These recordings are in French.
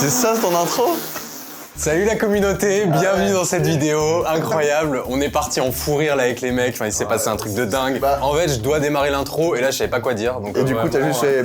C'est ça ton intro? Salut la communauté, bienvenue dans cette vidéo incroyable. On est parti en fou rire là avec les mecs, enfin il s'est passé un truc de dingue. En fait je dois démarrer l'intro et là je savais pas quoi dire. Donc, et du coup t'as juste fait...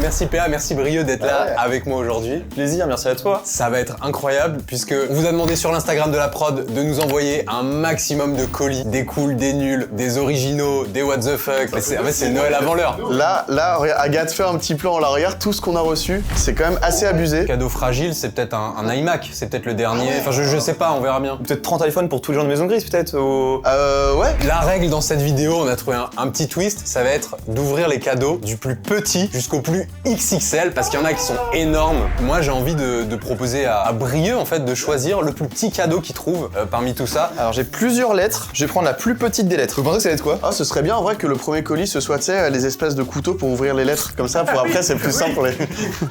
Merci PA, merci Brieux d'être là avec moi aujourd'hui. Plaisir, merci à toi. Ça va être incroyable puisque on vous a demandé sur l'Instagram de la prod de nous envoyer un maximum de colis, des cools, des nuls, des originaux, des what the fuck. En fait c'est Noël avant l'heure. Là, regarde, Agathe fait un petit plan, là regarde tout ce qu'on a reçu, c'est quand même assez abusé. Cadeau fragile, c'est peut-être un iMac, c'est peut-être le dernier. Enfin je sais pas, on verra bien. Peut-être 30 iPhones pour tous les gens de Maison Grise peut-être Ouais. La règle dans cette vidéo, on a trouvé un petit twist, ça va être d'ouvrir les cadeaux du plus petit jusqu'au plus XXL parce qu'il y en a qui sont énormes. Moi j'ai envie de proposer à Brieux en fait de choisir le plus petit cadeau qu'il trouve parmi tout ça. Alors j'ai plusieurs lettres, je vais prendre la plus petite des lettres. Vous pensez que ça va être quoi? Ah ce serait bien en vrai que le premier colis ce soit tu sais les espèces de couteaux pour ouvrir les lettres comme ça pour après c'est plus simple pour les...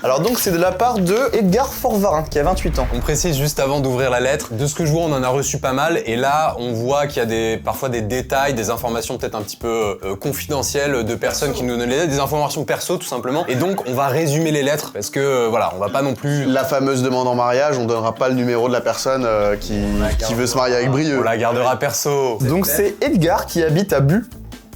Alors donc c'est de la part de Edgar Forvarin qui a 28 ans. On précise juste avant d'ouvrir la lettre, de ce que je vois on en a reçu pas mal et là on voit qu'il y a parfois des détails, des informations peut-être un petit peu confidentielles de personnes qui nous donnent les lettres, des informations perso tout simplement et donc on va résumer les lettres parce que voilà on va pas non plus... La fameuse demande en mariage, on donnera pas le numéro de la personne qui veut se marier avec Brieux. On la gardera perso. Donc c'est Edgar qui habite à Bu.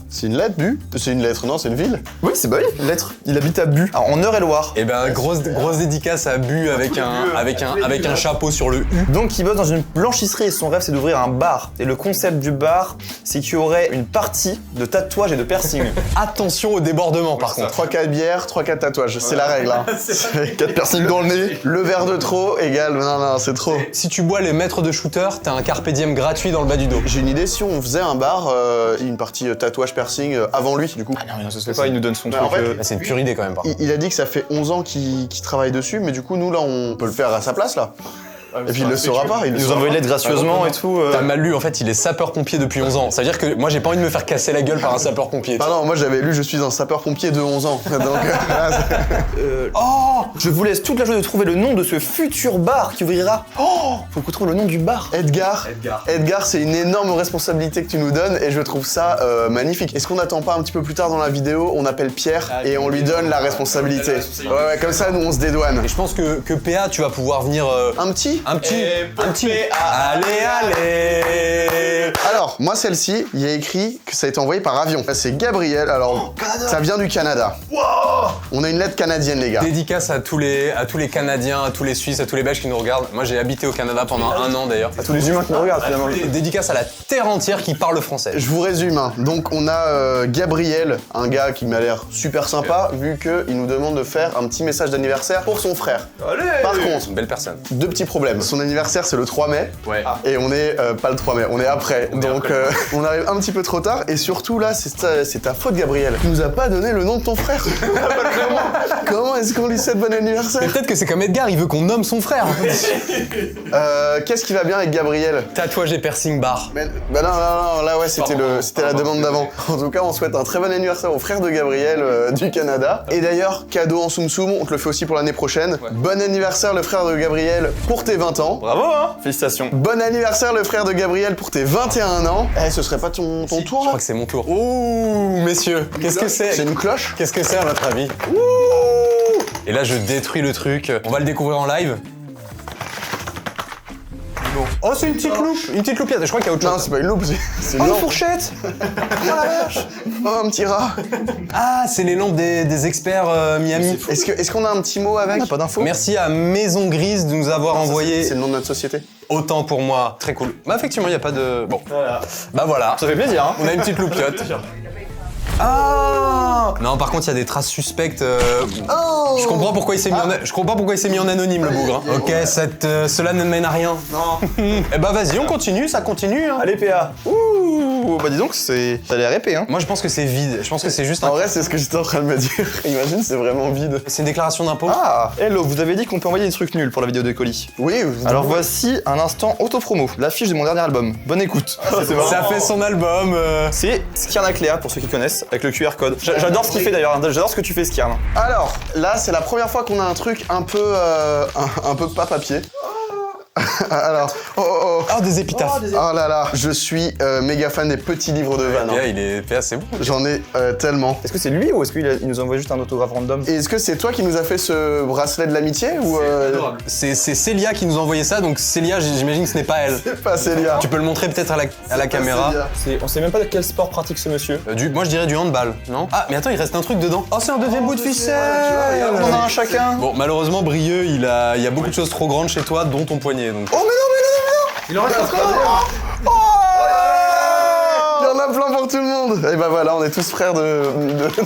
C'est une lettre, Bu? C'est une lettre, non, c'est une ville? Oui, c'est bah oui, lettre. Il habite à Bu, en Eure-et-Loire. Et ben grosse dédicace à Bu avec un chapeau sur le U. Donc il bosse dans une blanchisserie et son rêve c'est d'ouvrir un bar. Et le concept du bar, c'est qu'il y aurait une partie de tatouage et de piercing. Attention au débordement par contre. 3-4 bières, 3-4 tatouages, c'est la règle. Hein. 4 piercings dans le nez, le verre de trop égale... Non, c'est trop. Si tu bois les maîtres de shooter, t'as un carpe diem gratuit dans le bas du dos. J'ai une idée, si on faisait un bar, une partie tatouage piercing avant lui, du coup. Ah non, mais non, ça se fait pas, il nous donne son Mais truc. en fait, C'est une pure idée quand même. Il a dit que ça fait 11 ans qu'il travaille dessus, mais du coup, nous, là, on peut le faire à sa place, là. Et puis il le saura pas. Il nous envoie une lettre gracieusement et tout. T'as mal lu, en fait, il est sapeur-pompier depuis 11 ans. Ça veut dire que moi, j'ai pas envie de me faire casser la gueule par un sapeur-pompier. Ah non, moi j'avais lu, je suis un sapeur-pompier de 11 ans. Donc, Oh, je vous laisse toute la journée de trouver le nom de ce futur bar qui ouvrira. Oh, faut qu'on trouve le nom du bar. Edgar, c'est une énorme responsabilité que tu nous donnes et je trouve ça magnifique. Est-ce qu'on n'attend pas un petit peu plus tard dans la vidéo, on appelle Pierre et on lui donne la responsabilité. Ouais, comme ça, nous on se dédouane. Et je pense que PA, tu vas pouvoir venir... Un petit. Allez. Alors, moi celle-ci, il y a écrit que ça a été envoyé par avion. C'est Gabriel, alors ça vient du Canada. Wow. On a une lettre canadienne les gars. Dédicace à tous les Canadiens, à tous les Suisses, à tous les Belges qui nous regardent. Moi j'ai habité au Canada pendant 1 an d'ailleurs. À tous les humains qui nous regardent finalement. Dédicace à la terre entière qui parle français. Je vous résume, hein. Donc on a Gabriel, un gars qui m'a l'air super sympa, vu qu'il nous demande de faire un petit message d'anniversaire pour son frère. Allez. Par contre, Une belle personne. 2 petits problèmes. Son anniversaire c'est le 3 mai. Ouais. Et on est pas le 3 mai, on est après. Donc on arrive un petit peu trop tard. Et surtout là, c'est ta faute Gabriel. Tu nous as pas donné le nom de ton frère. Comment est-ce qu'on lui souhaite bon Mais anniversaire? peut-être que c'est comme Edgar, il veut qu'on nomme son frère. Qu'est-ce qui va bien avec Gabriel? Tatouage et piercing bar. Bah non, là ouais, c'était la demande d'avant. En tout cas, on souhaite un très bon anniversaire au frère de Gabriel du Canada. Et d'ailleurs, cadeau en Tsum Tsum, on te le fait aussi pour l'année prochaine. Ouais. Bon anniversaire le frère de Gabriel pour tes 20 ans. Bravo hein. Félicitations. Bon anniversaire le frère de Gabriel pour tes 21 ans. Eh, ce serait pas ton tour Je là? crois que c'est mon tour. Ouh, messieurs, qu'est-ce que c'est? C'est une cloche? Qu'est-ce que c'est à votre avis? Ouh. Et là, je détruis le truc. On va le découvrir en live. Oh, c'est une petite loupe, une petite loupette. Je crois qu'il y a autre chose. Non, c'est pas une loupe, c'est une Oh, une lampe. fourchette. Oh la vache. Oh, un petit rat. Ah, c'est les lampes des experts Miami. Est-ce qu'on a un petit mot avec? On n'a pas d'infos. Merci à Maison Grise de nous avoir envoyé C'est le nom de notre société. autant pour moi. Très cool. Bah, effectivement, il n'y a pas de... Bon. Voilà. Bah voilà. Ça fait plaisir hein. On a une petite loupiote. Ah non, par contre, il y a des traces suspectes. Oh. Je comprends pourquoi il s'est mis en anonyme, le bougre. Hein. Ok, cela ne mène à rien. Non. Eh bah vas-y, on continue, ça continue. Hein. Allez PA. Ouh, bah dis donc, ça a l'air épais hein. Moi, je pense que c'est vide. Je pense que c'est juste En vrai, c'est ce que j'étais en train de me dire. Imagine, c'est vraiment vide. C'est une déclaration d'impôt. Ah, hello, vous avez dit qu'on peut envoyer des trucs nuls pour la vidéo de colis. Oui. Alors voici un instant auto-promo, l'affiche de mon dernier album. Bonne écoute. Ça fait son album. C'est Skirna Cléa, pour ceux qui connaissent, avec le QR code. J'adore ce qu'il fait d'ailleurs, j'adore ce que tu fais Skirna. Alors, là, c'est la première fois qu'on a un truc un peu pas papier. Alors, Oh, des épitaphes. Oh là là, je suis méga fan des petits livres de Van. Et là, il est assez bon. J'en ai tellement. Est-ce que c'est lui ou est-ce qu'il nous envoie juste un autographe random? Et est-ce que c'est toi qui nous a fait ce bracelet de l'amitié ou C'est Célia qui nous a envoyé ça, donc Célia, j'imagine que ce n'est pas elle. c'est pas Célia? Tu peux le montrer peut-être à la caméra. Célia. On sait même pas de quel sport pratique ce monsieur. Moi, je dirais du handball, non? Ah, mais attends, il reste un truc dedans. Oh, c'est un deuxième bout de ficelle. On en a un chacun. Bon, malheureusement, Brieux, il y a beaucoup de choses trop grandes chez toi, dont ton poignet. Donc. Oh mais non. Il en reste encore. Il y en a plein pour tout le monde. Et bah voilà, on est tous frères de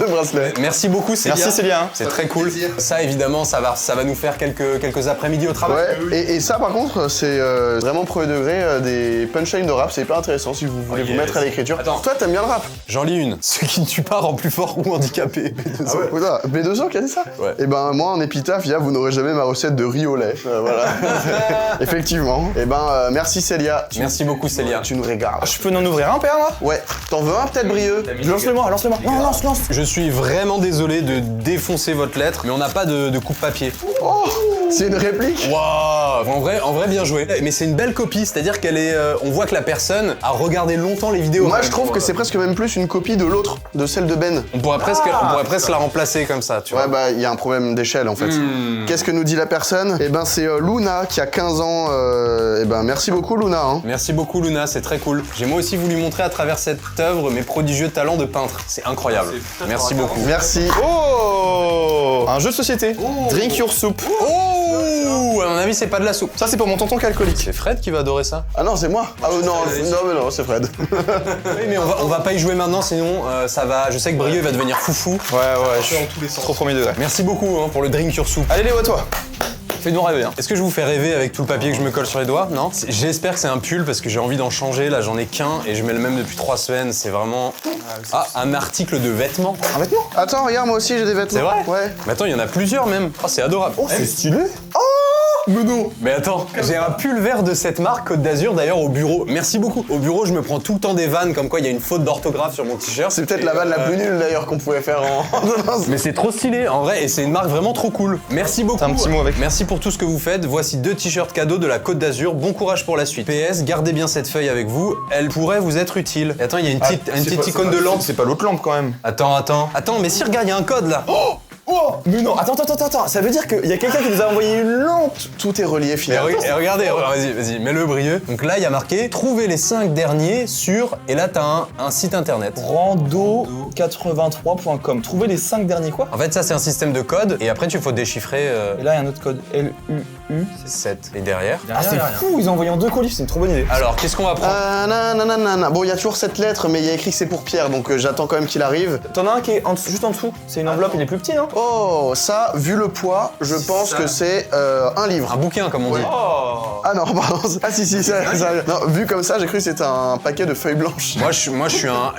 bracelets. Merci beaucoup, Célia. Merci Célia. C'est très cool. Ça, évidemment, ça va nous faire quelques après-midi au travail. Ouais, et ça par contre, c'est vraiment premier degré des punchlines de rap, c'est hyper intéressant si vous voulez vous mettre à l'écriture. Attends. Toi, t'aimes bien le rap? J'en lis une. Ceux qui ne tuent pas rend plus fort ou handicapé. Ah ouais. Putain, B2O qui a dit ça? Ouais. Et ben moi en épitaphe, il y a vous n'aurez jamais ma recette de riz au lait. Voilà. Effectivement. Et ben merci Célia. Merci beaucoup, Célia. Tu nous régales. Je peux en ouvrir un, père, là? Ouais. T'en veux un peut-être, Brieux? Lance-le-moi, lance-le-moi. Non, lance. Je suis vraiment désolé de défoncer votre lettre, mais on n'a pas de coupe-papier. Oh, c'est une réplique? Waouh! En vrai, bien joué. Mais c'est une belle copie, c'est-à-dire qu'elle est. On voit que la personne a regardé longtemps les vidéos. Moi je trouve que c'est presque même plus une copie de l'autre, de celle de Ben. On pourrait presque la remplacer comme ça, tu vois. Ouais bah il y a un problème d'échelle en fait. Qu'est-ce que nous dit la personne? Eh ben c'est Luna qui a 15 ans. Eh ben merci beaucoup Luna. Hein. Merci beaucoup Luna, c'est très cool. J'ai moi aussi voulu montrer à travers cette œuvre mes prodigieux talents de peintre. C'est incroyable. Merci beaucoup. Merci. Oh, un jeu de société. Drink your soup. Oh! À mon avis, c'est pas de la soupe. Ça, c'est pour mon tonton qui est alcoolique. C'est Fred qui va adorer ça. Ah non c'est moi. Ah non c'est Fred. Oui, mais on va pas y jouer maintenant, sinon ça va. Je sais que Brieux va devenir foufou. Ouais, je suis en tous les sens. Trop premier degré. Merci beaucoup pour le drink your soup. Allez, Léo, à toi. Fais-nous rêver. Hein. Est-ce que je vous fais rêver avec tout le papier que je me colle sur les doigts? Non. J'espère que c'est un pull parce que j'ai envie d'en changer. Là, j'en ai qu'un et je mets le même depuis 3 semaines. C'est vraiment. Ah, un article de vêtements. Un vêtement? Attends regarde moi aussi j'ai des vêtements. C'est vrai? Ouais. Mais attends, il y en a plusieurs même. Oh, c'est adorable. Oh, c'est stylé. Mais non. Mais attends, j'ai un pull vert de cette marque Côte d'Azur d'ailleurs au bureau. Merci beaucoup. Au bureau, je me prends tout le temps des vannes comme quoi il y a une faute d'orthographe sur mon t-shirt. C'est peut-être la vanne la plus nulle d'ailleurs qu'on pouvait faire en. Mais c'est trop stylé en vrai et c'est une marque vraiment trop cool. Merci beaucoup. T'as un petit mot avec. Merci pour tout ce que vous faites. Voici 2 t-shirts cadeaux de la Côte d'Azur. Bon courage pour la suite. PS, gardez bien cette feuille avec vous. Elle pourrait vous être utile. Et attends, il y a une petite icône de lampe. C'est pas l'autre lampe quand même. Attends, mais si regarde, il y a un code là. Oh, mais non, attends, ça veut dire qu'il y a quelqu'un qui nous a envoyé une lampe. Tout est relié Et finalement. regardez, vas-y, mets-le Brieux. Donc là, il y a marqué trouvez les 5 derniers sur. Et là, t'as un site internet. Rando83.com. Trouver les 5 derniers quoi? En fait, ça, c'est un système de code. Et après, tu faut déchiffrer. Et là, il y a un autre code. LUU. 7. Et derrière. Ah, c'est fou, ils ont envoyé en 2 colis, c'est une trop bonne idée. Alors, qu'est-ce qu'on va prendre? Nanana. Bon, il y a toujours cette lettre, mais il y a écrit que c'est pour Pierre, donc j'attends quand même qu'il arrive. T'en as un qui est juste en dessous. C'est une enveloppe, il est plus petit, non? Oh, ça, vu le poids, je pense que c'est un livre. Un bouquin, comme on dit. Oh. Ah non, pardon. Ah si, ça. Non, vu comme ça, j'ai cru que c'était un paquet de feuilles blanches. Moi, je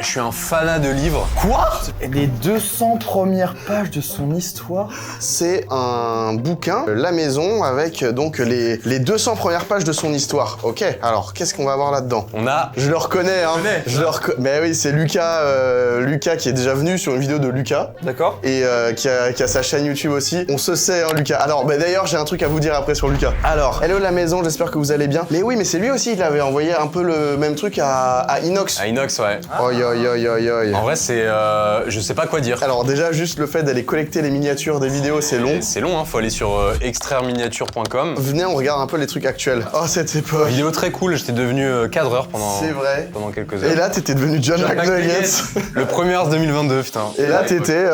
suis un fanat de livres. Quoi? Les 200 premières pages de son histoire. C'est un bouquin, La Maison, avec donc les 200 premières pages de son histoire. Ok, alors qu'est-ce qu'on va avoir là-dedans? On a. Je le reconnais, hein. Mais oui, c'est Lucas, Lucas qui est déjà venu sur une vidéo de Lucas. D'accord. Et qui a sa chaîne YouTube aussi. On se sait, hein, Lucas. Alors, d'ailleurs, j'ai un truc à vous dire après sur Lucas. Alors, hello la maison, j'espère que vous allez bien. Mais oui, mais c'est lui aussi, il avait envoyé un peu le même truc à Inox. À Inox, ouais. Oi. En vrai, c'est. Je sais pas quoi dire. Alors, déjà, juste le fait d'aller collecter les miniatures des vidéos, c'est long. C'est long, hein. Faut aller sur extraireminiature.com. Venez, on regarde un peu les trucs actuels. Oh, cette époque. Vidéo très cool, j'étais devenu cadreur C'est vrai. pendant quelques heures. Et là, t'étais devenu John McNuggets. Le 1er mars 2022, putain. Et là, t'étais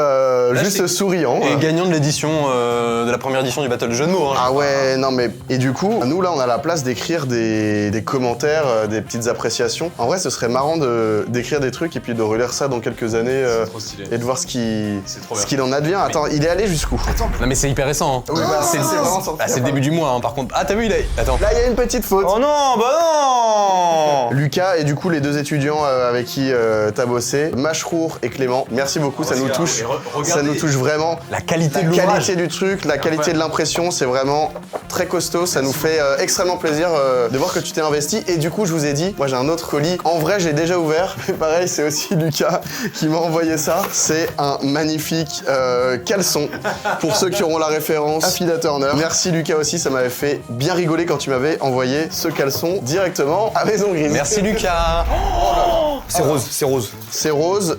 juste souriant. Et gagnant de l'édition, de la première édition du Battle de jeux de mots. Hein. Ah ouais, non mais... Et du coup, nous là, on a la place d'écrire des commentaires, des petites appréciations. En vrai, ce serait marrant d'écrire des trucs et puis de relire ça dans quelques années et de voir ce qu'il en advient. Attends, il est allé jusqu'où? Non mais c'est hyper récent. Hein. Oui, bah, c'est vraiment sorti. c'est le début du mois, hein, par contre. Ah, t'as vu, Attends. Là, il y a une petite faute. Oh non, bah non. Lucas et du coup les 2 étudiants avec qui t'as bossé, Machrour et Clément. Merci beaucoup, ça nous touche. Ça nous touche vraiment. La qualité La de l'ouvrage. qualité du truc, la qualité de l'impression, c'est vraiment très costaud. Ça nous fait extrêmement extrêmement plaisir de voir que tu t'es investi. Et du coup, je vous ai dit, moi j'ai un autre colis. En vrai, j'ai déjà ouvert. Mais pareil, c'est aussi Lucas qui m'a envoyé ça. C'est un magnifique caleçon. Pour ceux qui auront la référence, Affida Turner. Merci Lucas aussi, ça m'avait fait bien rigoler quand tu m'avais envoyé ce caleçon directement à Maison Grise. Merci Lucas. C'est rose, c'est rose. C'est rose,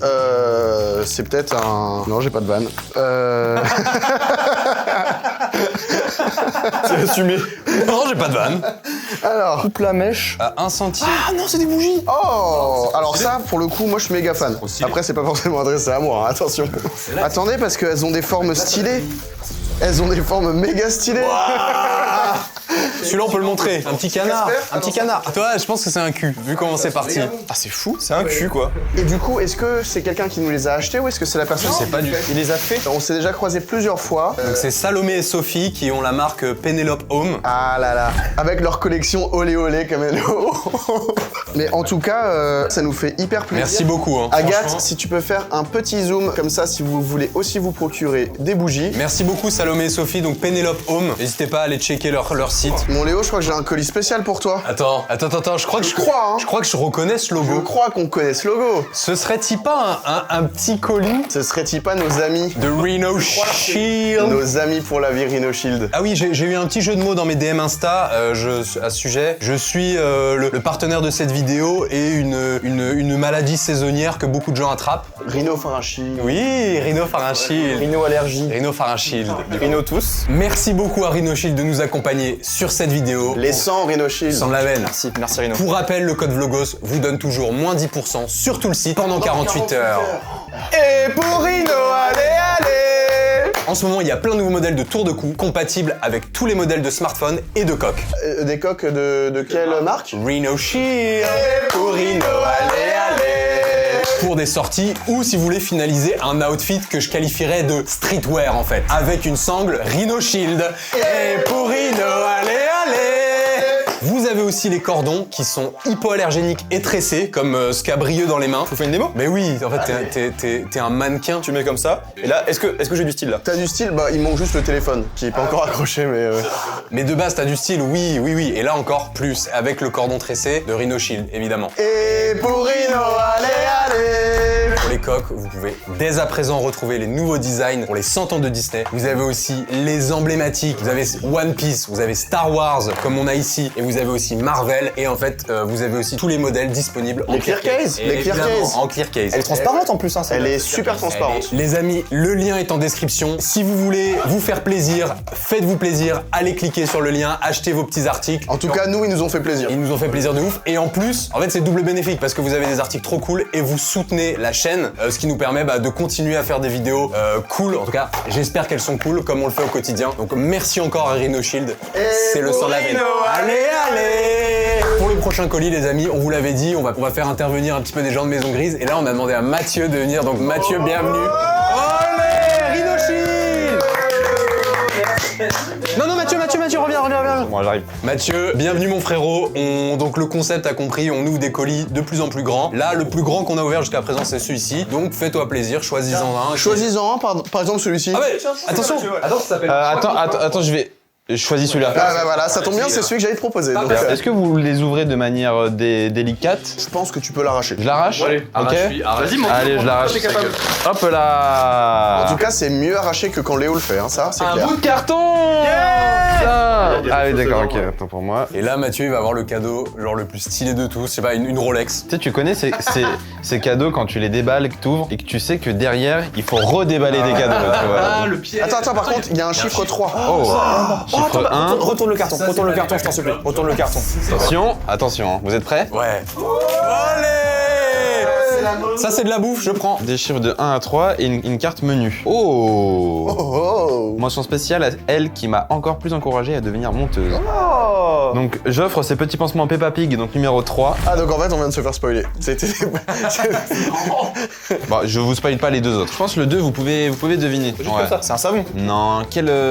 c'est peut-être un... Non, j'ai pas de vanne. C'est assumé. Non, j'ai pas de vanne. Alors... Coupe la mèche. À 1 centime. Ah non, c'est des bougies. Oh! Alors ça, pour le coup, moi je suis méga fan. Après, c'est pas forcément adressé à moi, hein, attention. Attendez, parce qu'elles ont des formes stylées. Elles ont des formes méga stylées. Celui-là, on peut le montrer. Un petit canard. Casper, Un petit canard. Toi, je pense que c'est un cul, vu comment c'est parti. Ah, c'est fou. C'est un cul, quoi. Et du coup, est-ce que c'est quelqu'un qui nous les a achetés ou est-ce que c'est la personne Je sais pas du tout. Il les a fait. On s'est déjà croisés plusieurs fois. Donc c'est Salomé et Sophie qui ont la marque Penelope Home. Ah là là, avec leur collection olé olé comme hello. Mais en tout cas, ça nous fait hyper plaisir. Merci beaucoup. Hein. Agathe, Franchement. si tu peux faire un petit zoom comme ça, si vous voulez aussi vous procurer des bougies. Merci beaucoup Salomé et Sophie, donc Penelope Home. N'hésitez pas à aller checker leur site. Mon Léo, je crois que j'ai un colis spécial pour toi. Attends, je crois que crois, hein. je crois que je reconnais ce Je logo. crois qu'on connaît ce logo. Ce serait-il pas un petit colis Ce serait-il pas nos amis? de Rhino Shield? Nos amis pour la vie Rhino Shield. Ah oui, j'ai eu un petit jeu de mots dans mes DM Insta à ce sujet. Je suis le partenaire de cette vidéo et une maladie saisonnière que beaucoup de gens attrapent. Rhinopharyngite. Oui, rhinopharyngite. Rhino-allergie. Rhinopharyngite. Rhino tous. Merci beaucoup à Rhino Shield de nous accompagner sur cette vidéo. Les 100 Rhino Shield. Sans la veine. Merci Rhino. Pour rappel, le code Vlogos vous donne toujours moins 10% sur tout le site pendant 48 heures. Et pour Rhino, allez. En ce moment, il y a plein de nouveaux modèles de tour de cou compatibles avec tous les modèles de smartphones et de coques. Des coques de quelle marque? Rhino Shield pour Rhino, allez. Pour des sorties ou si vous voulez finaliser un outfit que je qualifierais de streetwear en fait, avec une sangle Rhino Shield. Et pour Rhino, allez. Vous avez aussi les cordons qui sont hypoallergéniques et tressés, comme ce qu'a Brieux dans les mains. Vous faites une démo? Mais oui, en fait, t'es un mannequin. Tu mets comme ça. Et là, est-ce que j'ai du style là? T'as du style? Bah, il manque juste le téléphone, qui est pas encore accroché, mais... Mais de base, t'as du style, oui. Et là encore, plus, avec le cordon tressé de Rhino Shield, évidemment. Et pour Rhino, allez. Pour les coques, vous pouvez dès à présent retrouver les nouveaux designs pour les 100 ans de Disney. Vous avez aussi les emblématiques, vous avez One Piece, vous avez Star Wars, comme on a ici, et vous avez aussi Marvel, et en fait, vous avez aussi tous les modèles disponibles en Les clear case. Et Les clear évidemment, case. en clear case. Elle est transparente en plus, hein, Elle est super transparente. Les amis, le lien est en description. Si vous voulez vous faire plaisir, faites-vous plaisir, allez cliquer sur le lien, achetez vos petits articles. En tout cas, nous, ils nous ont fait plaisir. Ils nous ont fait plaisir de ouf. Et en plus, en fait, c'est double bénéfique parce que vous avez des articles trop cool et vous soutenez la chaîne, ce qui nous permet de continuer à faire des vidéos cool. En tout cas, j'espère qu'elles sont cool comme on le fait au quotidien. Donc merci encore à Rhino Shield. C'est le sang de la veine. Allez. Pour le prochain colis, les amis, on vous l'avait dit, on va faire intervenir un petit peu des gens de Maison Grise. Et là, on a demandé à Mathieu de venir. Donc Mathieu, bienvenue. Allez, Rhino Shield. Non, Mathieu, reviens. Bon, j'arrive. Mathieu, bienvenue mon frérot. Donc le concept a compris, on ouvre des colis de plus en plus grands. Là, le plus grand qu'on a ouvert jusqu'à présent, c'est celui-ci. Donc fais-toi plaisir, choisis-en un. Choisis-en un, par exemple celui-ci. Ah ouais, attention. Attends, ça s'appelle. Attends, je choisis celui-là. Ah bah voilà, ça tombe bien, c'est celui que j'allais te proposer. Donc, Est-ce que vous les ouvrez de manière délicate? je pense que tu peux l'arracher. Je l'arrache? Allez, ok. Vas-y, mon Allez, je l'arrache. t'es capable. Hop là. En tout cas, c'est mieux arraché que quand Léo le fait, hein, ça, c'est Un clair. bout de carton. Ah oui, d'accord, ok, attends pour moi. Et là, Mathieu, il va avoir le cadeau, genre le plus stylé de tous. Je sais pas, une Rolex. Tu sais, tu connais ces cadeaux quand tu les déballes, que tu ouvres et que tu sais que derrière, il faut redéballer des cadeaux. Tu vois. Ah, le pied. Attends, par contre, il y a un chiffre 3. Oh, chiffre 1. Retourne le carton, je t'en supplie. Retourne le carton. Attention, hein. Vous êtes prêts? Ouais. Allez. Ça, c'est de la bouffe, je prends. Des chiffres de 1 à 3 et une carte menu. Oh. Oh. Mention spéciale à elle qui m'a encore plus encouragé à devenir monteuse. Donc j'offre ces petits pansements Peppa Pig, donc numéro 3. Ah, donc en fait, on vient de se faire spoiler. C'était... Bon, je vous spoil pas les deux autres. Je pense que le 2, vous pouvez deviner. Ouais. C'est un savon. Non,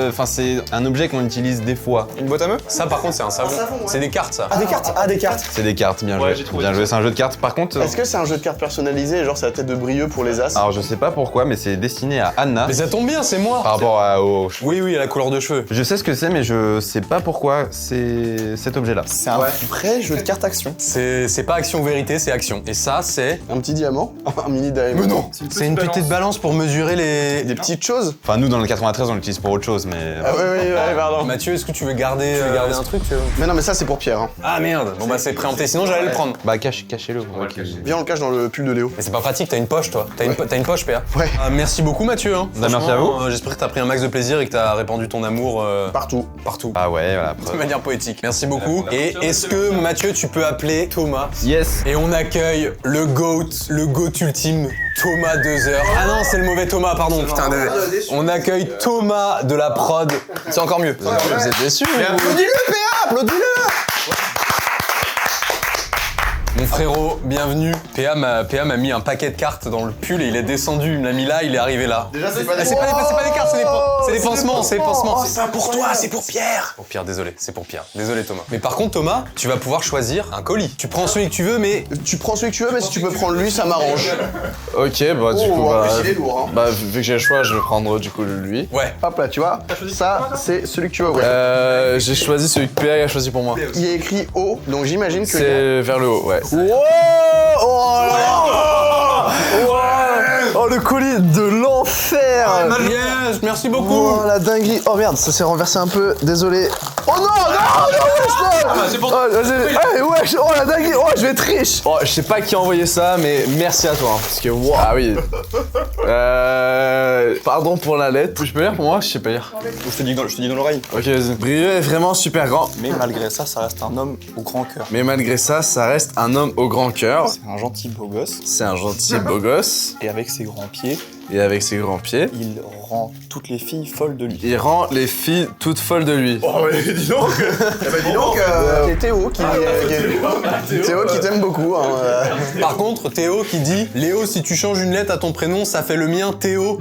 enfin c'est un objet qu'on utilise des fois. Une boîte à meufs. Ça, par contre, c'est un savon. C'est des cartes, ça. Ah, des cartes. Ah, des cartes. C'est des cartes, bien joué. Ouais, j'ai trouvé. Bien joué, c'est un jeu de cartes. Par contre, Est-ce que c'est un jeu de cartes personnalisé, genre c'est la tête de Brieux pour les as? alors je sais pas pourquoi, mais c'est destiné à Anna Mais ça tombe bien, c'est moi. par rapport au. Oui, à la couleur de cheveux. Je sais ce que c'est, mais je sais pas pourquoi. C'est. cet objet-là. C'est un vrai jeu de cartes action. C'est pas action ou vérité, c'est action. Et ça, c'est... Un petit diamant, un mini diamant. Mais non. C'est une petite balance pour mesurer les... Des petites choses. Enfin, nous, dans le 93, on l'utilise pour autre chose, mais... Ah ouais, pardon. Mathieu, est-ce que tu veux garder, un truc Mais non, mais ça c'est pour Pierre. Hein. Ah merde. Bon bah c'est préempté, sinon j'allais le prendre. Bah, cachez-le. Viens, on le cache dans le pull de Léo. Mais c'est pas pratique, t'as une poche toi. T'as une poche, PA. Ouais. Merci beaucoup Mathieu. Hein. Bah, merci à vous. J'espère que t'as pris un max de plaisir et que t'as répandu ton amour Partout. partout. Ah ouais, voilà. De manière poétique. Merci beaucoup. Et est-ce que Mathieu, tu peux appeler Thomas? Yes. Et on accueille le GOAT ultime, Thomas 2 heures. Ah non, c'est le mauvais Thomas, pardon, putain. On accueille Thomas de la prod. C'est encore mieux. Vous êtes déçus? Applaudis-le, PA, applaudis-le. Mon frérot, bienvenue. PA m'a mis un paquet de cartes dans le pull et il est descendu. Il me l'a mis là, il est arrivé là. Déjà, c'est pas Ah, c'est pas des cartes, c'est des pansements, c'est des pansements. C'est pas pour toi, c'est pour Pierre. Pour Pierre, désolé, c'est pour Pierre. Désolé Thomas. Mais par contre Thomas, tu vas pouvoir choisir un colis. Tu prends celui que tu veux, mais Tu prends celui que tu veux, mais si tu peux prendre lui, ça m'arrange. Ok, bah du coup, en plus, il est lourd. Hein. bah vu que j'ai le choix, je vais prendre du coup lui. ouais. Hop là, tu vois, ça, c'est celui que tu veux ouvrir. J'ai choisi celui que PA a choisi pour moi. Il y a écrit haut, donc j'imagine que... C'est vers le haut, ouais. Oh, le colis de l'enfer. Yes, merci beaucoup. Oh, la dinguerie. Oh merde, ça s'est renversé un peu, désolé. Oh non, non, c'est pour oh la dinguerie, oh je vais être riche. Oh, je sais pas qui a envoyé ça, mais merci à toi. Hein, parce que wow. Ah oui. Pardon pour la lettre. Je peux lire pour moi? Je sais pas lire. Je te dis dans l'oreille. Ok, vas-y. Brieux est vraiment super grand. Mais malgré ça, ça reste un homme au grand cœur. Mais malgré ça, ça reste un homme au grand cœur. C'est un gentil beau gosse. C'est un gentil beau gosse. Et avec ses grands pieds, Et avec ses grands pieds, il rend toutes les filles folles de lui. il rend les filles toutes folles de lui. Oh, mais dis donc. Dis donc, c'est Théo qui t'aime beaucoup. Hein. Par contre, Théo qui dit Léo, si tu changes une lettre à ton prénom, ça fait le mien Théo.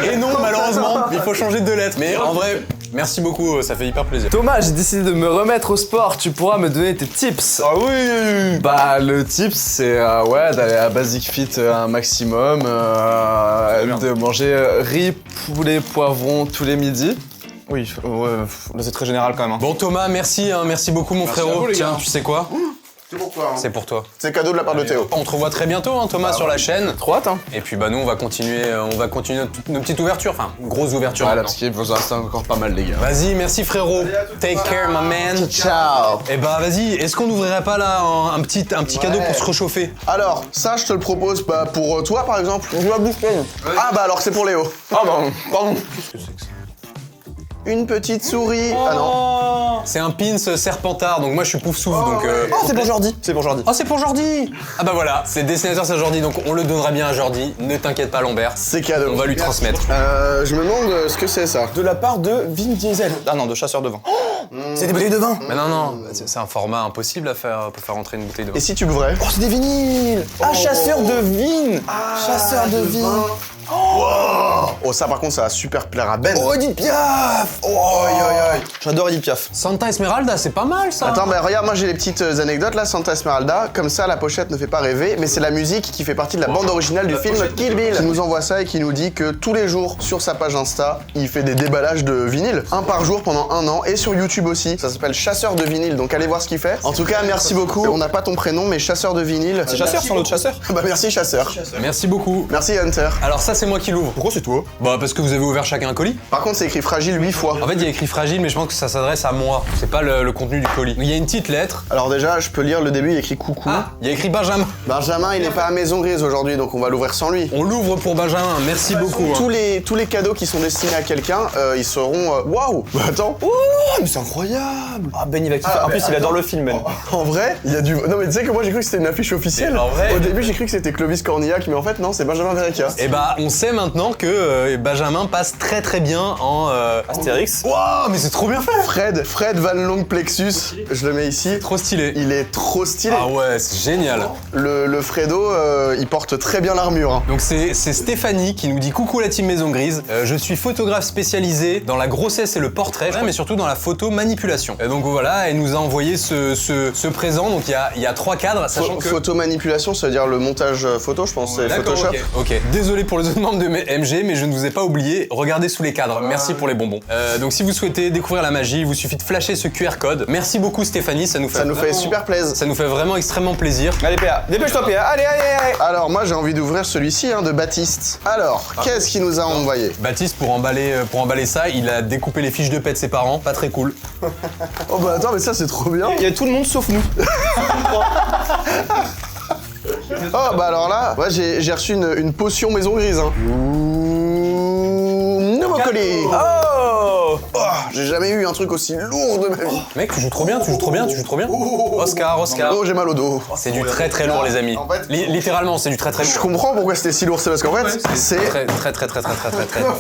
Et non, malheureusement, il faut changer de 2 lettres. Mais en vrai, merci beaucoup, ça fait hyper plaisir. Thomas, j'ai décidé de me remettre au sport. Tu pourras me donner tes tips. Ah oui. Bah, le tips, c'est d'aller à Basic Fit un maximum, de manger riz, poulet, poivron tous les midis. Oui, là c'est très général quand même. Hein. Bon Thomas, merci, hein, merci beaucoup mon frérot. Tiens, tu sais quoi? C'est pour toi. Hein. C'est pour toi. C'est cadeau de la part de Théo. On te revoit très bientôt, hein, Thomas, sur la chaîne. Trop hâte, hein. Et puis bah nous, on va continuer nos petites ouvertures, enfin, grosse ouverture. Voilà, maintenant. parce qu'il vous en reste encore pas mal, les gars. Vas-y, merci frérot. Take care, my man. Ciao. Et bah vas-y, est-ce qu'on n'ouvrirait pas là un petit cadeau pour se réchauffer? Alors, ça, je te le propose pour toi, par exemple. Ah bah alors, c'est pour Léo. Ah, pardon. Une petite souris. Ah non. C'est un pins Serpentard, donc moi je suis Poufsouffle, donc... Oh, c'est pour Jordi. C'est pour Jordi. Oh, c'est pour Jordi. Ah bah voilà, c'est dessinateur, c'est Jordi, donc on le donnera bien à Jordi. Ne t'inquiète pas, Lambert. C'est cadeau. On va lui transmettre. Je me demande ce que c'est, ça. De la part de Vin Diesel. Ah non, de chasseur de vin. C'est des bouteilles de vin. Mais non, c'est un format impossible à faire pour faire rentrer une bouteille de vin. Et si tu l'ouvrais? Oh, c'est des vinyles. Ah, chasseur de vin. Chasseur de vin. Oh, ça, par contre, ça va super plaire à Ben. Oh, Edith Piaf. Oh, j'adore Edith Piaf. Santa Esmeralda, c'est pas mal ça. Attends, mais regarde, moi j'ai les petites anecdotes là, Santa Esmeralda. Comme ça, la pochette ne fait pas rêver, mais c'est la musique qui fait partie de la bande originale du film Kill Bill. Qui nous envoie ça et qui nous dit que tous les jours, sur sa page Insta, il fait des déballages de vinyle. Un par jour pendant 1 an, et sur YouTube aussi. Ça s'appelle Chasseur de vinyle, donc allez voir ce qu'il fait. En tout cas, merci beaucoup. On n'a pas ton prénom, mais Chasseur de vinyle. C'est chasseur, sans doute chasseur. Bah merci Chasseur. Merci beaucoup. Merci Hunter. Alors ça, c'est moi qui l'ouvre. Pourquoi c'est toi? Bah parce que vous avez ouvert chacun un colis. Par contre, c'est écrit fragile 8 fois. En fait, il y a écrit fragile, mais je pense que ça s'adresse à moi. C'est pas le contenu du colis. Il y a une petite lettre. Alors déjà, je peux lire le début, il y a écrit coucou. Ah, il y a écrit Benjamin. Benjamin, il n'est pas à Maison Grise aujourd'hui, donc on va l'ouvrir sans lui. On l'ouvre pour Benjamin. Merci beaucoup. hein. Tous les cadeaux qui sont destinés à quelqu'un, ils seront... Waouh. Bah attends. Oh, mais c'est incroyable. Ah, Ben, il va kiffer. En plus, il adore le film, Ben. En vrai, il y a du... Non mais tu sais que moi j'ai cru que c'était une affiche officielle. Mais en vrai- Au début j'ai cru que c'était Clovis Cornillac, mais en fait non, c'est Benjamin Verrecka. Et bah, on sait maintenant que Benjamin passe très très bien en... Astérix. Waouh, mais c'est trop bien fait. Fred Van Long Plexus, je le mets ici. Trop stylé. Il est trop stylé. Ah ouais, c'est génial. Le Fredo, il porte très bien l'armure. Hein. Donc c'est Stéphanie qui nous dit coucou la team Maison Grise. Je suis photographe spécialisée dans la grossesse et le portrait, mais surtout dans la photo manipulation. Et donc voilà, elle nous a envoyé ce présent. Donc il y a 3 cadres, sachant que... Photo manipulation, ça veut dire le montage photo, je pense, c'est D'accord, Photoshop. ok. Désolé pour les autres membres de MG, mais je ne vous ai pas oublié. Regardez sous les cadres. Merci pour les bonbons. Donc si vous souhaitez découvrir la magie, il vous suffit de flasher ce QR code. Merci beaucoup Stéphanie, ça nous fait super plaisir. Ça nous fait vraiment extrêmement plaisir. Allez PA, dépêche-toi PA, allez. Alors moi j'ai envie d'ouvrir celui-ci de Baptiste. Alors, qu'est-ce qu'il nous a envoyé? Baptiste, pour emballer ça, il a découpé les fiches de paix de ses parents, pas très cool. Oh bah attends, mais ça c'est trop bien. Il y a tout le monde sauf nous. Oh bah alors là, ouais, j'ai reçu une potion maison grise. Hein. Nouveau colis. Oh, J'ai jamais eu un truc aussi lourd de ma vie. Mec, tu joues trop bien. Oscar. Oh, j'ai mal au dos. C'est du très très lourd les amis. En fait, Littéralement, c'est du très très Je lourd. comprends pourquoi c'était si lourd, c'est parce qu'en fait, c'est Très lourd.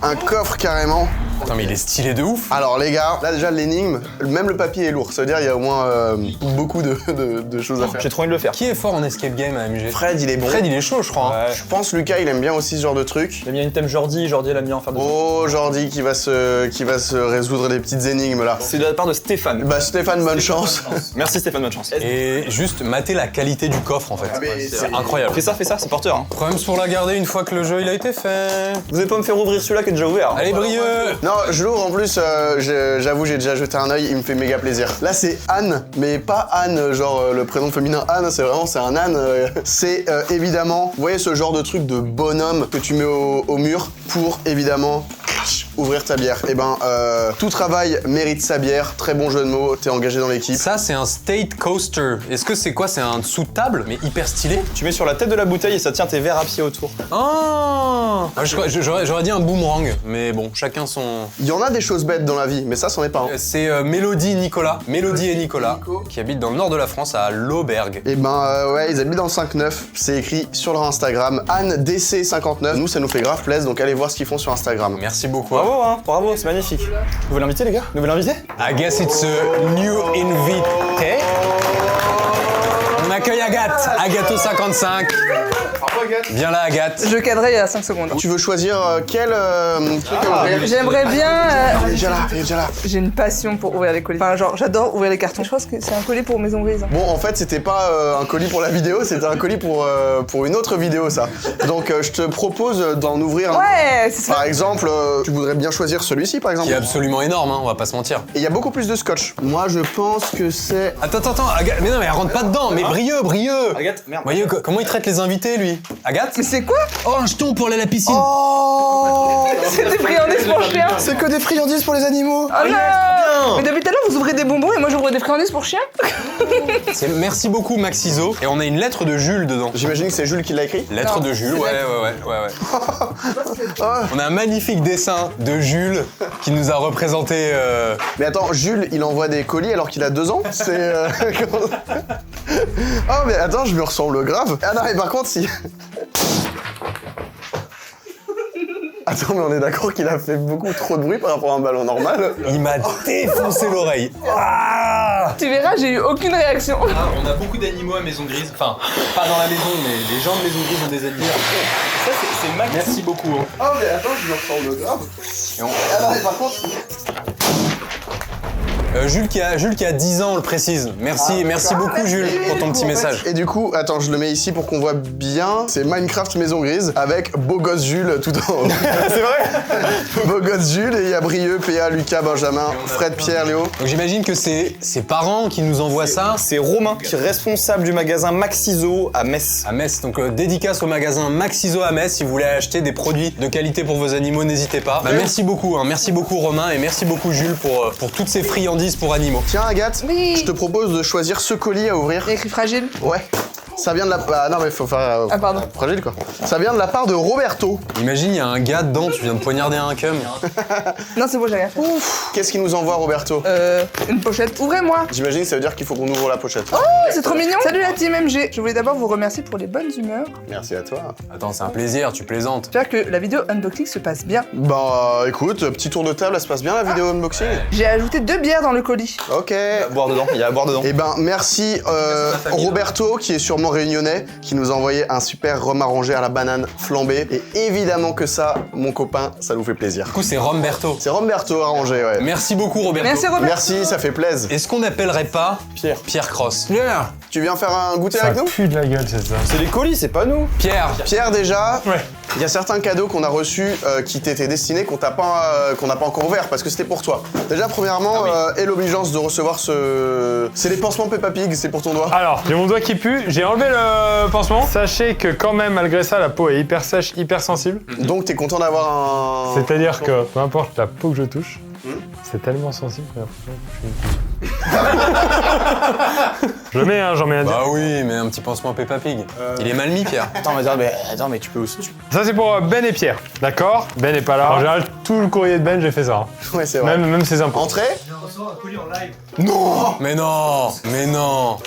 un coffre carrément. Attends, mais il est stylé de ouf. Alors les gars, là déjà l'énigme, même le papier est lourd, ça veut dire il y a au moins beaucoup de choses à faire. j'ai trop envie de le faire. Qui est fort en escape game à AMG? Fred il est bon. Fred, il est chaud, je crois. hein. Ouais. Je pense Lucas il aime bien aussi ce genre de truc. J'ai mis un thème Jordi elle a mis en faire des Oh Jordi qui va se résoudre des petites énigmes là. C'est de la part de Stéphane. Bah Stéphane, bonne chance. Merci Stéphane, bonne chance. Et juste mater la qualité du coffre en fait. mais C'est incroyable. Fais ça, c'est porteur. Hein. Problème pour la garder une fois que le jeu il a été fait. Vous allez pas me faire ouvrir celui-là qui est déjà ouvert. Allez, Brieux. Non, je l'ouvre en plus, j'avoue j'ai déjà jeté un œil, il me fait méga plaisir. Là c'est Anne, mais pas Anne, genre le prénom féminin Anne, c'est un âne. C'est évidemment, vous voyez ce genre de truc de bonhomme que tu mets au mur pour évidemment ouvrir ta bière. Et ben, tout travail mérite sa bière, très bon jeu de mots, t'es engagé dans l'équipe. Ça, c'est un state coaster. Est-ce que c'est quoi? C'est un dessous de table, mais hyper stylé. Tu mets sur la tête de la bouteille et ça tient tes verres à pied autour. Oh J'aurais dit un boomerang, mais bon, chacun son... Il y en a des choses bêtes dans la vie, mais ça c'en est pas un. C'est Mélodie et Nicolas, qui habitent dans le nord de la France, à Lauberg. Et ben ouais, ils habitent dans le 5-9, c'est écrit sur leur Instagram, AnneDC59. Nous ça nous fait grave plaisir, donc allez voir ce qu'ils font sur Instagram. Merci beaucoup. Bravo, hein, bravo, c'est magnifique. Nouvel invité, les gars? Nouvel invité? I guess it's a new invité. On accueille Agathe, Agato55. Viens là, Agathe. Je cadrais il y a 5 secondes. Tu veux choisir quel truc à ouvrir? J'aimerais bien. Il est déjà là. J'ai une passion pour ouvrir les colis. Enfin, genre, j'adore ouvrir les cartons. Je pense que c'est un colis pour Maison Grise. Bon, en fait, c'était pas un colis pour la vidéo, c'était un colis pour une autre vidéo, ça. Donc, je te propose d'en ouvrir un. Ouais, c'est ça. Par exemple, tu voudrais bien choisir celui-ci, par exemple. Qui est absolument énorme, hein, on va pas se mentir. Et il y a beaucoup plus de scotch. Moi, je pense que c'est... Attends, Agathe. Mais non, mais elle rentre pas dedans. Mais Brieux. Agathe, merde. Voyez comment il traite les invités, lui? Agathe? Mais c'est quoi? Oh, un jeton pour aller à la piscine. Oh C'est des friandises pour chiens. C'est que des friandises pour les animaux. Oh non. Mais depuis tout à l'heure, vous ouvrez des bonbons et moi j'ouvre des friandises pour chiens. Merci beaucoup, Maxiso. Et on a une lettre de Jules dedans. J'imagine que c'est Jules qui l'a écrit. Lettre Non, de Jules, c'est ouais. On a un magnifique dessin de Jules qui nous a représenté. Mais attends, Jules, il envoie des colis alors qu'il a 2 ans. C'est... Oh, mais attends, je me ressemble grave. Ah non, mais par contre, si... Attends, mais on est d'accord qu'il a fait beaucoup trop de bruit par rapport à un ballon normal. Il m'a défoncé l'oreille. Ah Tu verras, j'ai eu aucune réaction. On a beaucoup d'animaux à Maison Grise. Enfin, pas dans la maison, mais les gens de Maison Grise ont des animaux. Ça, c'est Max. Merci beaucoup. hein. Oh, mais attends, je me ressemble grave. Ah non, mais par contre... Jules qui a 10 ans, on le précise. Merci beaucoup Jules pour ton petit message. Et du coup, attends, je le mets ici pour qu'on voit bien. C'est Minecraft Maison Grise avec Beau Gosse Jules tout en haut. C'est vrai? Beau Gosse Jules et il y a Brieux, PA, Lucas, Benjamin, Fred, Pierre, Léo. Donc j'imagine que c'est ses parents qui nous envoient ça. C'est Romain, qui est responsable du magasin Maxiso à Metz. À Metz, donc dédicace au magasin Maxiso à Metz. Si vous voulez acheter des produits de qualité pour vos animaux, n'hésitez pas. Merci beaucoup Romain et merci beaucoup Jules pour toutes ces friandises pour animaux. Tiens, Agathe, Oui. je te propose de choisir ce colis à ouvrir. Il y a écrit fragile. Ouais. Ça vient de la... Ah non, mais faut faire... Ah, pardon. Fragile, quoi. Ça vient de la part de Roberto. Imagine, il y a un gars dedans, tu viens de poignarder un cum. Non, c'est bon, j'ai rien fait. Qu'est-ce qu'il nous envoie, Roberto? Une pochette. Ouvrez-moi. J'imagine que ça veut dire qu'il faut qu'on ouvre la pochette. Oh, c'est trop mignon. Salut la team MG. Je voulais d'abord vous remercier pour les bonnes humeurs. Merci à toi. Attends, c'est un plaisir, tu plaisantes. J'espère que la vidéo unboxing se passe bien. Bah, écoute, petit tour de table, ça se passe bien la vidéo unboxing? J'ai ajouté 2 bières dans le colis. Ok. Il y a à boire dedans. Eh ben, merci Roberto, qui est sûrement réunionnais, qui nous a envoyé un super rhum arrangé à la banane flambée. Et évidemment que ça, mon copain, ça nous fait plaisir. Du coup, c'est Romberto. C'est Roberto arrangé, ouais. Merci beaucoup Roberto. Merci Robert. Merci, ça fait plaisir. Est-ce qu'on n'appellerait pas Pierre Cross? Tu viens faire un goûter avec nous? pue de la gueule, c'est ça. C'est les colis, c'est pas nous. Pierre, Pierre déjà. Ouais. Il y a certains cadeaux qu'on a reçus qui t'étaient destinés qu'on n'a pas encore ouvert parce que c'était pour toi. Déjà, premièrement, et l'obligeance de recevoir ce... C'est les pansements Peppa Pig, c'est pour ton doigt. Alors, j'ai mon doigt qui pue, j'ai enlevé le pansement. Sachez que quand même, malgré ça, la peau est hyper sèche, hyper sensible. Donc t'es content d'avoir un... C'est-à-dire que peu importe la peau que je touche, c'est tellement sensible que je le mets, hein, j'en mets un. Bah oui, mais un petit pansement Peppa Pig. Il est mal mis, Pierre. Attends, mais tu peux aussi. Ça, c'est pour Ben et Pierre, d'accord? Ben n'est pas là. En général, tout le courrier de Ben, j'ai fait ça. Hein. Ouais, c'est vrai. Même ses impôts. Entrée. Mais non.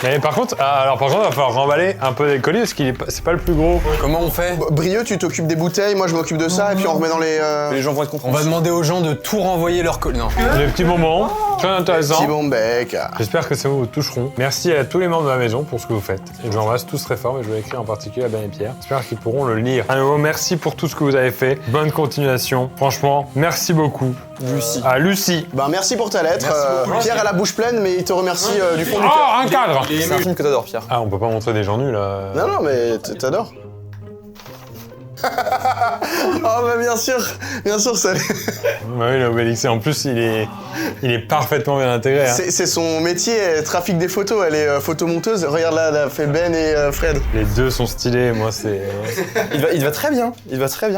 Mais par contre, il va falloir remballer un peu des colis parce qu'il c'est pas le plus gros. Comment on fait? Brieux, tu t'occupes des bouteilles, moi je m'occupe de ça, et puis on remet dans les... Les gens vont être On contents. va demander aux gens de tout renvoyer leur colis. Non. Des petits bonbons, très intéressants. Petit bon bec. J'espère que ça vous toucheront. Merci à tous les membres de la maison pour ce que vous faites. Et je vous embrasse tous très fort, et je vais écrire en particulier à Ben et Pierre. J'espère qu'ils pourront le lire. À nouveau, merci pour tout ce que vous avez fait. Bonne continuation. Franchement, merci beaucoup. Lucie. À Lucie. Ben merci pour ta lettre. Pierre a la bouche pleine, mais il te remercie du fond du cœur. Oh, un cadre. C'est un film que t'adores, Pierre. Ah, on peut pas montrer des gens nuls là. Non, mais t'adores. Oh bah bien sûr, ça... Bah oui, l'Obélix. Et en plus, il est parfaitement bien intégré. Hein. C'est son métier, elle trafique des photos, elle est photomonteuse. Regarde là, elle a fait Ben et Fred. Les deux sont stylés, moi c'est... Il va très bien.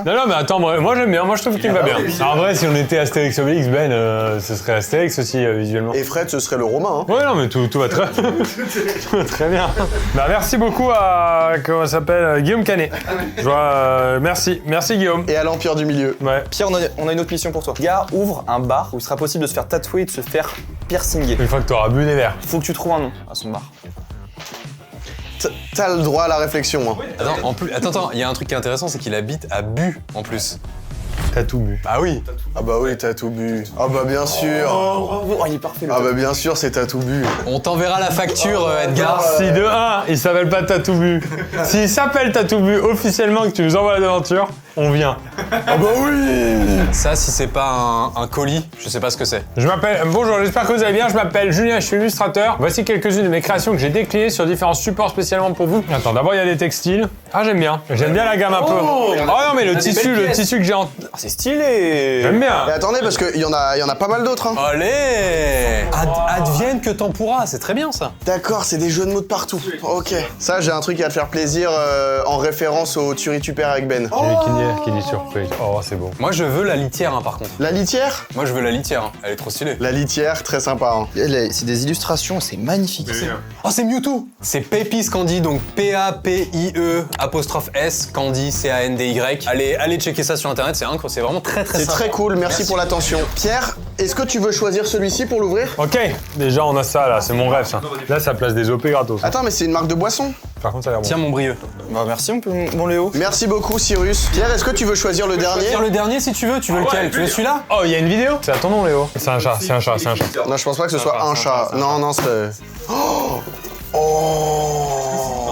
Non, mais attends, moi j'aime bien, moi je trouve qu'il va bien. En vrai, si on était Astérix Obélix, Ben, ce serait Astérix aussi, visuellement. Et Fred, ce serait le Romain. Hein. Ouais, non, mais tout va très... tout va très bien. Bah, merci beaucoup à... Comment ça s'appelle Guillaume Canet. Je vois... merci Guillaume. Et à l'Empire du Milieu. Ouais. Pierre, on a une autre mission pour toi. Gars, ouvre un bar où il sera possible de se faire tatouer et de se faire piercinguer. Une fois que t'auras bu des verres. Faut que tu trouves un nom à son bar. T'as le droit à la réflexion. Hein. Attends, il y a un truc qui est intéressant, c'est qu'il habite à Bu en plus. T'as tout bu. Ah oui. Ah bah oui, t'as tout bu. Ah bah bien sûr. Oh, bravo. Oh, il est parfait. Ah bah bien sûr, c'est t'as tout bu. On t'enverra la facture, Edgar. Si de 1, il s'appelle pas Tatou Bu. S'il s'appelle Tatou Bu officiellement que tu nous envoies la devanture, on vient. Ah bah oui. Ça, si c'est pas un colis, je sais pas ce que c'est. Je m'appelle... Bonjour, j'espère que vous allez bien. Je m'appelle Julien, je suis illustrateur. Voici quelques-unes de mes créations que j'ai déclinées sur différents supports spécialement pour vous. Attends, d'abord il y a des textiles. Ah, j'aime bien. J'aime bien la gamme un peu. Oh non, mais le tissu que j'ai en... Ah, c'est stylé. J'aime bien. Et attendez, parce qu'il y en a pas mal d'autres. Hein. Allez. Advienne que t'en pourras, c'est très bien ça. D'accord, c'est des jeux de mots de partout. Ok. Ça, j'ai un truc à te faire plaisir en référence au Turi Tu Perds avec Ben. Qui dit surprise. Oh, c'est beau. Moi, je veux la litière, hein, par contre. La litière? Moi, je veux la litière. Hein. Elle est trop stylée. La litière, très sympa. Hein. C'est des illustrations, c'est magnifique. Oh, c'est Mewtwo. C'est Pépis Candy, donc P-A-P-I-E apostrophe S Candy C-A-N-D-Y. Allez checker ça sur internet, c'est incroyable, c'est vraiment très C'est sympa. très cool, merci pour l'attention. Pierre, est-ce que tu veux choisir celui-ci pour l'ouvrir? Ok, déjà on a ça là, c'est mon rêve ça. Là ça place des OP gratos. Attends, mais c'est une marque de boisson. Par contre ça a l'air bon. Tiens, mon brieux. Bah merci mon Léo. Merci beaucoup, Cyrus. Pierre, est-ce que tu veux choisir le dernier? Tiens, le dernier si tu veux, tu veux lequel? Tu veux celui-là? Oh, il y a une vidéo? C'est à ton nom Léo. C'est un chat. Non, je pense pas que ce soit un chat. Non, c'est... Oh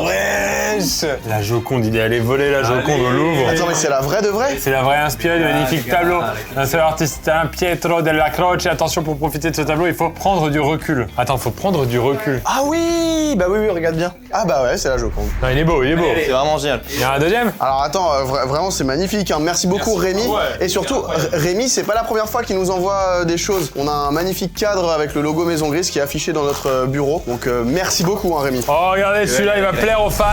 Wesh. La Joconde, il est allé voler la Joconde au Louvre. Attends, mais c'est la vraie de vrai? C'est la vraie inspirée du magnifique tableau d'un seul artiste Pietro della Croce. Attention, pour profiter de ce tableau, il faut prendre du recul. Attends, faut prendre du recul. Ah oui. Bah oui, regarde bien. Ah bah ouais, c'est la Joconde. Non, il est beau. C'est vraiment génial. Il y en a un deuxième? Alors attends, vraiment c'est magnifique, hein. Merci beaucoup Rémi. Et surtout, Rémi, c'est pas la première fois qu'il nous envoie des choses. On a un magnifique cadre avec le logo Maison Grise qui est affiché dans notre bureau. Donc merci beaucoup hein, Rémi. Oh, regardez, celui-là, il va plaire aux fans.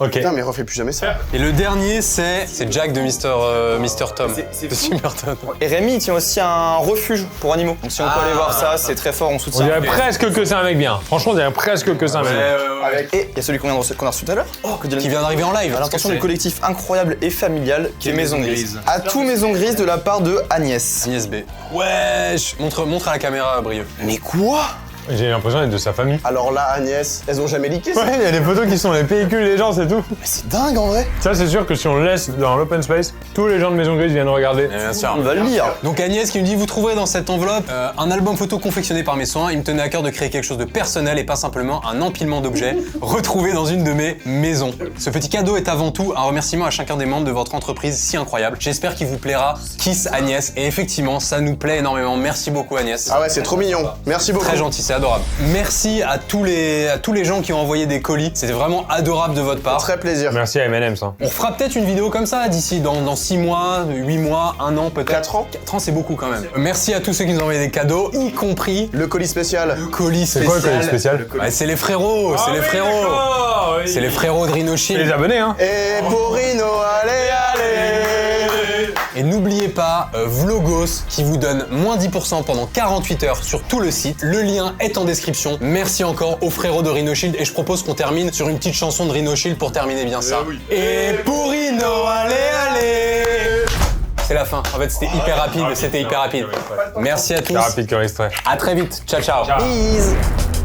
Ok. Putain mais refais plus jamais ça. Et le dernier, c'est Jack de Mr. Tom. De Super Tom. Et Rémi, il tient aussi un refuge pour animaux. Donc si on peut aller voir ça, c'est très fort, on On soutient. dirait presque que c'est un mec bien. Franchement, on dirait presque que c'est un mec bien. Et il y a celui qu'on a reçu tout à l'heure. Qui vient d'arriver en live. À l'intention du collectif incroyable et familial qui est Maison Grise. À tout Maison Grise de la part de Agnès. Agnès B. Wesh. Montre à la caméra, Brieux. Mais quoi? J'ai l'impression d'être de sa famille. Alors là Agnès, elles ont jamais leaké ça? Ouais, il y a des photos qui sont les pellicules des gens, c'est tout. Mais c'est dingue en vrai. Ça, c'est sûr que si on le laisse dans l'open space, tous les gens de Maison Grise viennent regarder. Bien sûr. On va le lire. Donc Agnès qui nous dit, vous trouverez dans cette enveloppe un album photo confectionné par mes soins. Il me tenait à cœur de créer quelque chose de personnel et pas simplement un empilement d'objets retrouvés dans une de mes maisons. Ce petit cadeau est avant tout un remerciement à chacun des membres de votre entreprise si incroyable. J'espère qu'il vous plaira. Kiss Agnès. Et effectivement, ça nous plaît énormément. Merci beaucoup Agnès. Ah ouais, c'est trop mignon. Merci beaucoup. Très gentil, c'est adorable. Merci à tous les gens qui ont envoyé des colis. C'était vraiment adorable de votre part. Très plaisir. Merci à M&M's. Hein. On fera peut-être une vidéo comme ça d'ici dans 6 mois, 8 mois, 1 an peut-être. 4 ans. 4 ans, c'est beaucoup quand même. Merci à tous ceux qui nous ont envoyé des cadeaux, y compris Le colis spécial. le colis C'est spécial. quoi le colis spécial? Ouais, c'est les frérots, c'est les frérots. C'est les frérots de Rhino Shield. Les abonnés, hein. Et pour Rhino, allez. Et n'oubliez pas Vlogos qui vous donne moins 10% pendant 48 heures sur tout le site. Le lien est en description. Merci encore aux frérots de Rhino Shield et je propose qu'on termine sur une petite chanson de Rhino Shield pour terminer bien ça. Et pour Rhino, allez. C'est la fin. En fait, c'était hyper rapide, Merci à tous. C'est rapide comme extrait. À très vite. Ciao, ciao. Peace.